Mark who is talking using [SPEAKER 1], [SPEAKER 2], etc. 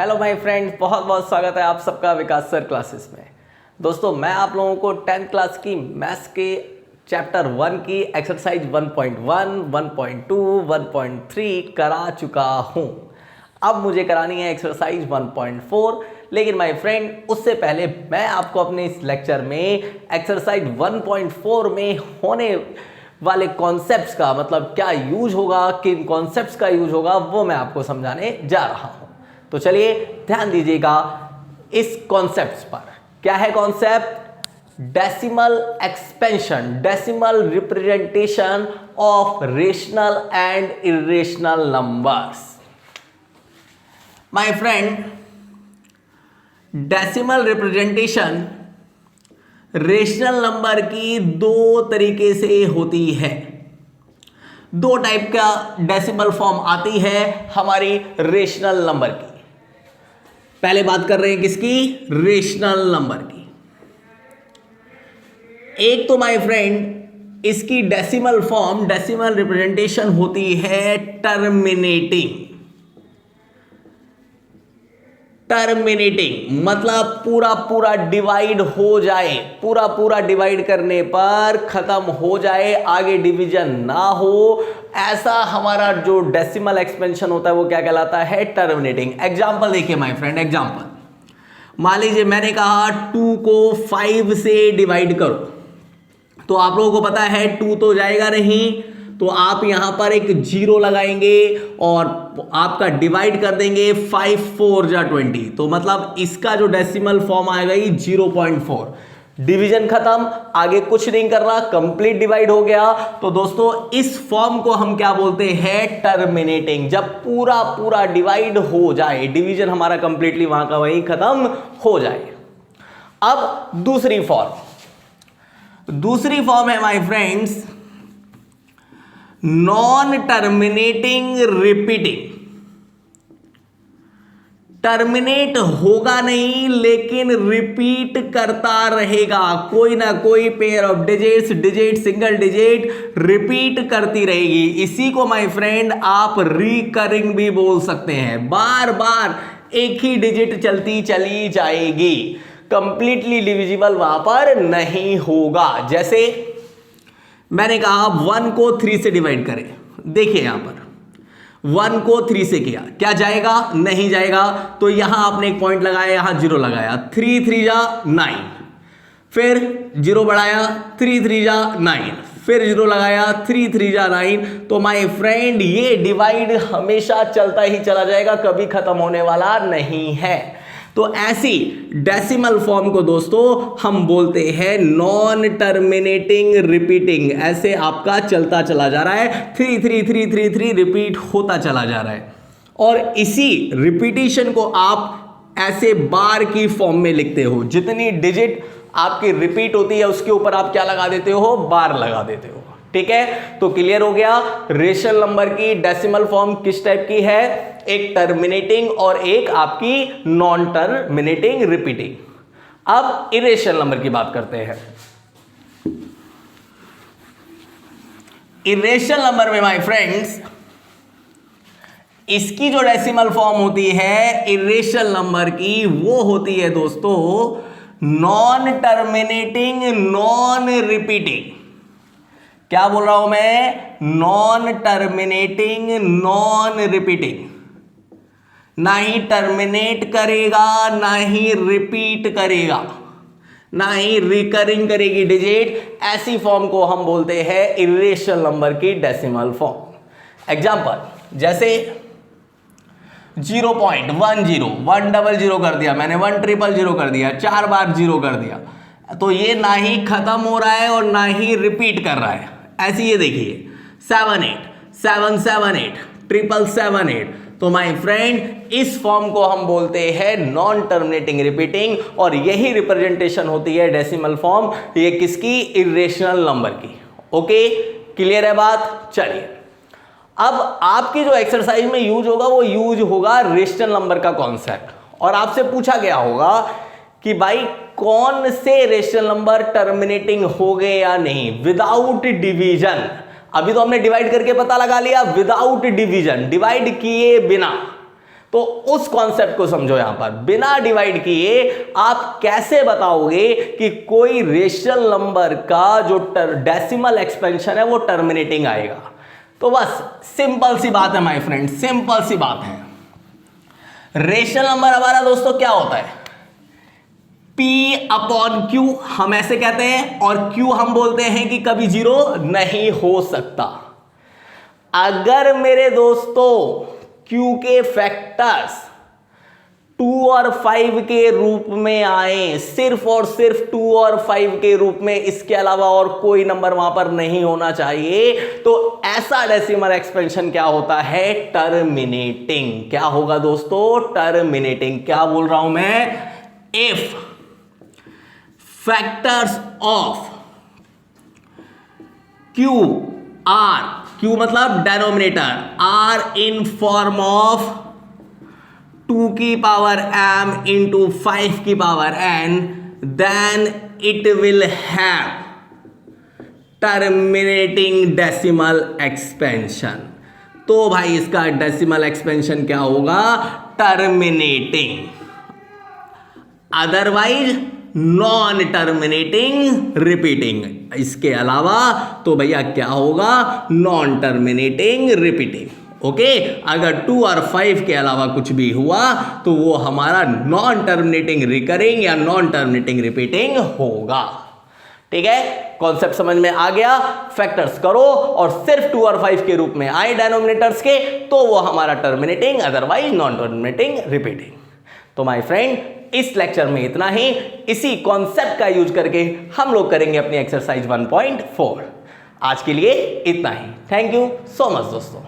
[SPEAKER 1] Hello my friends, बहुत बहुत स्वागत है आप सबका विकास सर क्लासेस में। दोस्तों, मैं आप लोगों को 10th क्लास की मैथ्स के चैप्टर 1 की एक्सरसाइज 1.1, 1.2, 1.3 करा चुका हूँ। अब मुझे करानी है एक्सरसाइज 1.4, लेकिन माय फ्रेंड उससे पहले मैं आपको अपने इस लेक्चर में एक्सरसाइज 1.4 में होने वाले कॉन्सेप्ट्स का मतलब क्या यूज होगा, किन कॉन्सेप्ट्स का यूज होगा, वो मैं आपको समझाने जा रहा हूँ। तो चलिए ध्यान दीजिएगा इस कॉन्सेप्ट्स पर। क्या है concept? Decimal expansion, decimal representation of rational and irrational numbers. My friend, decimal representation rational number की दो तरीके से होती है। दो टाइप का डेसिमल फॉर्म आती है हमारी रेशनल नंबर की। पहले बात कर रहे हैं किसकी? रेशनल नंबर की। एक तो माय फ्रेंड इसकी डेसिमल फॉर्म, डेसिमल रिप्रेजेंटेशन होती है टर्मिनेटिंग। टर्मिनेटिंग मतलब पूरा पूरा डिवाइड हो जाए, पूरा पूरा डिवाइड करने पर खत्म हो जाए, आगे डिवीजन ना हो, ऐसा हमारा जो डेसिमल एक्सपेंशन होता है वो क्या कहलाता है? टर्मिनेटिंग। एग्जांपल देखिए माय फ्रेंड, एग्जांपल मान लीजिए मैंने कहा 2 को 5 से डिवाइड करो, तो आप लोगों को पता है 2 तो जाएगा नहीं, तो आप यहां पर एक 0 लगाएंगे और आपका डिवाइड कर देंगे 5 4 जा 20, तो मतलब इसका जो डेसिमल फॉर्म आएगा 0.4। डिवीजन खत्म, आगे कुछ नहीं करना, कंप्लीट डिवाइड हो गया। तो दोस्तों इस फॉर्म को हम क्या बोलते हैं? टर्मिनेटिंग। जब पूरा पूरा डिवाइड हो जाए, डिवीजन हमारा कंप्लीटली वहां का वहीं खत्म हो जाए। अब दूसरी फॉर्म है my friends non terminating repeating. Terminate होगा नहीं लेकिन रिपीट करता रहेगा, कोई ना कोई pair of digits, digit, single digit repeat करती रहेगी। इसी को माय फ्रेंड आप रिकरिंग भी बोल सकते हैं। बार बार एक ही डिजिट चलती चली जाएगी, कंप्लीटली डिविजिबल वहां पर नहीं होगा। जैसे मैंने कहा 1 को 3 से डिवाइड करें, देखिए यहां पर 1 को 3 से किया, क्या जाएगा? नहीं जाएगा। तो यहां आपने एक पॉइंट लगाया, यहां 0 लगाया, 3 3 जा 9, फिर 0 बढ़ाया, 3 3 जा 9, फिर 0 लगाया, 3 3 जा 9। तो माय फ्रेंड ये डिवाइड हमेशा चलता ही चला जाएगा, कभी खत्म होने वाला नहीं है। तो ऐसी डेसिमल फॉर्म को दोस्तों हम बोलते हैं नॉन टर्मिनेटिंग रिपीटिंग। ऐसे आपका चलता चला जा रहा है, 3 3 3 3 3 रिपीट होता चला जा रहा है। और इसी रिपीटिशन को आप ऐसे बार की फॉर्म में लिखते हो। जितनी डिजिट आपकी रिपीट होती है उसके ऊपर आप क्या लगा देते हो? बार लगा देते हो। ठीक है, तो क्लियर हो गया रेशनल नंबर की डेसिमल फॉर्म किस टाइप की है? एक टर्मिनेटिंग और एक आपकी नॉन टर्मिनेटिंग रिपीटिंग। अब इरेशनल नंबर की बात करते हैं। इरेशनल नंबर में माय फ्रेंड्स इसकी जो डेसिमल फॉर्म होती है इरेशनल नंबर की, वो होती है दोस्तों नॉन टर्मिनेटिंग नॉन रिपीटिंग। क्या बोल रहा हूं मैं? Non terminating non repeating. ना ही टर्मिनेट करेगा, ना ही रिपीट करेगा, ना ही रिकरिंग करेगी डिजिट। ऐसी फॉर्म को हम बोलते हैं इरेशनल नंबर की डेसिमल फॉर्म। एग्जांपल जैसे 0.10, 100 कर दिया मैंने, 100 कर दिया, 4 बार 0 कर दिया, तो ये ना ही खत्म हो रहा है और ना ही रिपीट कर रहा है। ऐसे ये देखिए 78, 778, 777, तो माय फ्रेंड इस फॉर्म को हम बोलते हैं नॉन टर्मिनेटिंग रिपीटिंग, और यही रिप्रेजेंटेशन होती है डेसिमल फॉर्म ये किसकी? इरेशनल नंबर की। ओके, क्लियर है बात? चलिए अब आपकी जो एक्सरसाइज में यूज होगा वो यूज होगा रेशनल नंबर का कॉन्सेप्ट, और आपसे पूछा गया होगा कि भाई कौन से रेशनल नंबर टर्मिनेटिंग हो गए या नहीं विदाउट डिवीजन। अभी तो हमने डिवाइड करके पता लगा लिया, विदाउट डिवीजन, डिवाइड किए बिना तो उस कॉन्सेप्ट को समझो। यहां पर बिना डिवाइड किए आप कैसे बताओगे कि कोई रेशनल नंबर का जो डेसिमल एक्सपेंशन है वो टर्मिनेटिंग आएगा। तो बस सिंपल सी बात है माय फ्रेंड, सिंपल सी बात है। रेशनल नंबर हमारा दोस्तों क्या होता है, P अपॉन Q हम ऐसे कहते हैं, और Q हम बोलते हैं कि कभी जीरो नहीं हो सकता। अगर मेरे दोस्तों Q के फैक्टर्स 2 और 5 के रूप में आए, सिर्फ और सिर्फ 2 और 5 के रूप में, इसके अलावा और कोई नंबर वहां पर नहीं होना चाहिए, तो ऐसा डेसिमल एक्सपेंशन क्या होता है, टर्मिनेटिंग। क्या होगा दोस्तों, टर्मिनेटिंग। क्या बोल रहा हूं मैं, if factors of Q are, Q मतलब denominator, are in form of 2 की पावर m इंटू 5 की power n, then it will have terminating decimal expansion. तो भाई इसका डेसिमल एक्सपेंशन क्या होगा, terminating, otherwise non terminating repeating. इसके अलावा तो भैया क्या होगा, नॉन टर्मिनेटिंग रिपीटिंग। ओके, अगर 2 और 5 के अलावा कुछ भी हुआ तो वो हमारा नॉन टर्मिनेटिंग रिकरिंग या नॉन टर्मिनेटिंग रिपीटिंग होगा। ठीक है, कॉन्सेप्ट समझ में आ गया। फैक्टर्स करो और सिर्फ 2 और 5 के रूप में आए डेनोमिनेटर्स के, तो वो हमारा terminating, otherwise non terminating repeating. तो माय फ्रेंड, इस लेक्चर में इतना ही। इसी कॉन्सेप्ट का यूज करके हम लोग करेंगे अपनी एक्सरसाइज 1.4। आज के लिए इतना ही। थैंक यू सो मच दोस्तों।